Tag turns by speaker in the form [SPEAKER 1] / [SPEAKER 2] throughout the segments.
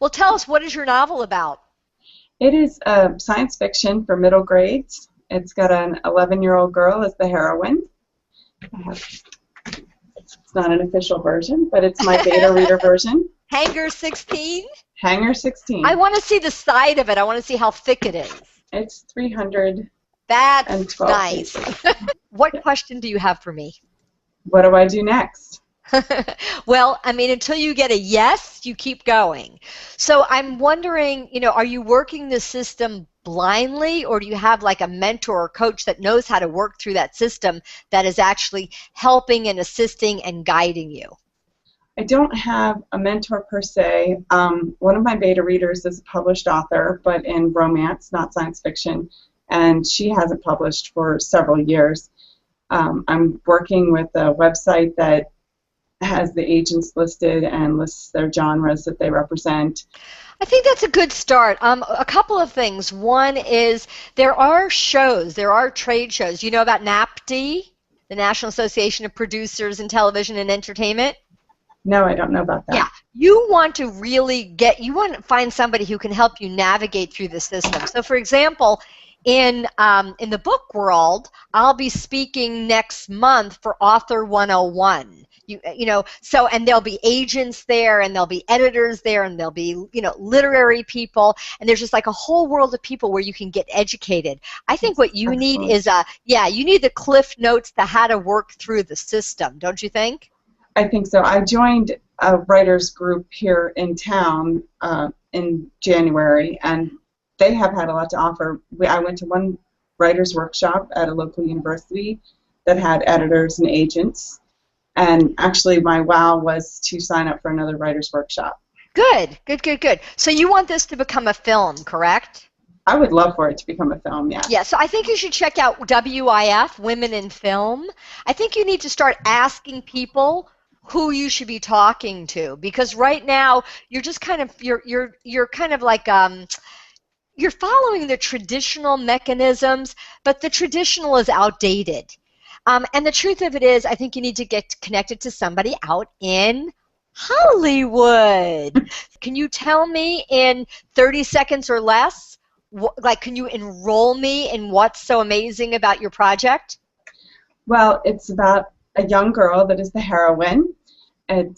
[SPEAKER 1] Well, tell us, what is your novel about?
[SPEAKER 2] It is science fiction for middle grades. It's got an 11-year-old girl as the heroine. It's not an official version, but it's my beta reader version.
[SPEAKER 1] Hanger 16?
[SPEAKER 2] Hanger 16.
[SPEAKER 1] I want to see the side of it. I want to see how thick it is.
[SPEAKER 2] It's 312
[SPEAKER 1] That's nice.
[SPEAKER 2] pages.
[SPEAKER 1] What question do you have for me?
[SPEAKER 2] What do I do next?
[SPEAKER 1] Well, I mean, until you get a yes, you keep going. So I'm wondering, are you working the system blindly, or do you have like a mentor or coach that knows how to work through that system that is actually helping and assisting and guiding you?
[SPEAKER 2] I don't have a mentor per se. One of my beta readers is a published author, but in romance, not science fiction, and she hasn't published for several years. I'm working with a website that has the agents listed and lists their genres that they represent.
[SPEAKER 1] I think that's a good start. A couple of things. One is there are shows, there are trade shows. You know about NAPD, the National Association of Producers in Television and Entertainment?
[SPEAKER 2] No, I don't know about that.
[SPEAKER 1] Yeah, you want to really you want to find somebody who can help you navigate through the system. So, for example, in the book world, I'll be speaking next month for Author 101. And there'll be agents there, and there'll be editors there, and there'll be, literary people, and there's just like a whole world of people where you can get educated. I think what you need is you need the Cliff Notes to how to work through the system, don't you think?
[SPEAKER 2] I think so. I joined a writers group here in town in January, and they have had a lot to offer. I went to one writers workshop at a local university that had editors and agents. And actually, my wow was to sign up for another writer's workshop.
[SPEAKER 1] Good. So you want this to become a film, correct?
[SPEAKER 2] I would love for it to become a film, yeah.
[SPEAKER 1] Yeah, so I think you should check out WIF, Women in Film. I think you need to start asking people who you should be talking to, because right now you're just kind of you're kind of like you're following the traditional mechanisms, but the traditional is outdated. And the truth of it is, I think you need to get connected to somebody out in Hollywood. Can you tell me in 30 seconds or less, can you enroll me in what's so amazing about your project?
[SPEAKER 2] Well, it's about a young girl that is the heroine.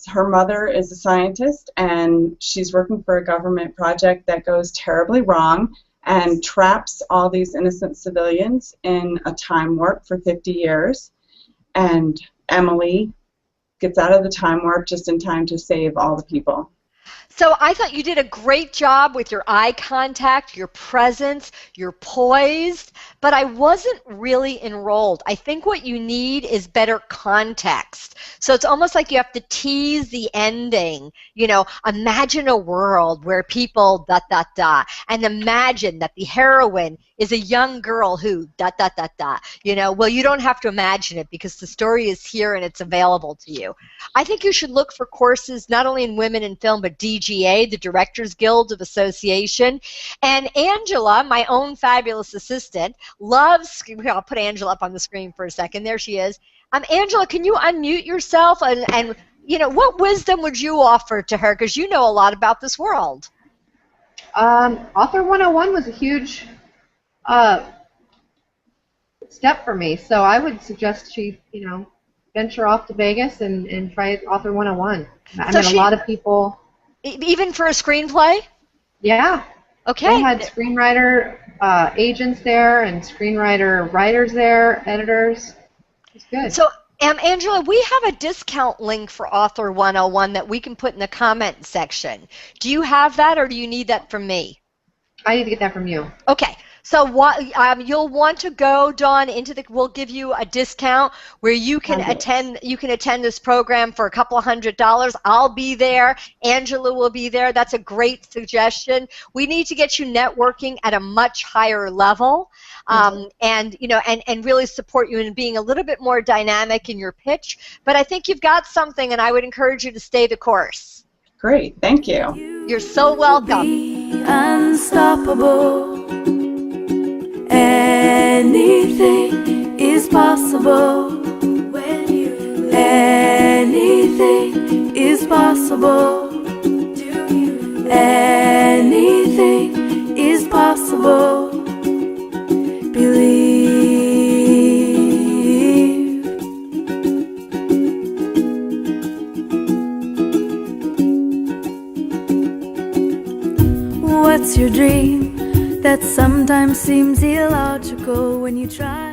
[SPEAKER 2] Her mother is a scientist, and she's working for a government project that goes terribly wrong and traps all these innocent civilians in a time warp for 50 years. And Emily gets out of the time warp just in time to save all the people.
[SPEAKER 1] So I thought you did a great job with your eye contact, your presence, your poise, but I wasn't really enrolled. I think what you need is better context. So it's almost like you have to tease the ending. Imagine a world where people ... and imagine that the heroine is a young girl who ... Well, you don't have to imagine it because the story is here and it's available to you. I think you should look for courses not only in women in film, but DGA, the Directors Guild of Association. And Angela, my own fabulous assistant, loves, I'll put Angela up on the screen for a second. There she is. Angela, can you unmute yourself? And what wisdom would you offer to her? Because you know a lot about this world.
[SPEAKER 3] Author 101 was a huge step for me. So I would suggest she, venture off to Vegas and try Author 101. A lot of people...
[SPEAKER 1] Even for a screenplay?
[SPEAKER 3] Yeah.
[SPEAKER 1] Okay.
[SPEAKER 3] They had screenwriter agents there and screenwriter writers there, editors. It's good.
[SPEAKER 1] So, Angela, we have a discount link for Author 101 that we can put in the comment section. Do you have that, or do you need that from me?
[SPEAKER 3] I need to get that from you.
[SPEAKER 1] Okay. So you'll want to go, Dawn, we'll give you a discount where you can attend this program for a couple of $100. I'll be there. Angela will be there. That's a great suggestion. We need to get you networking at a much higher level, and really support you in being a little bit more dynamic in your pitch. But I think you've got something, and I would encourage you to stay the course.
[SPEAKER 2] Great, thank you.
[SPEAKER 1] You're so welcome.
[SPEAKER 4] Unstoppable. Anything is possible. When you anything is possible. Do you that's your dream, that sometimes seems illogical when you try.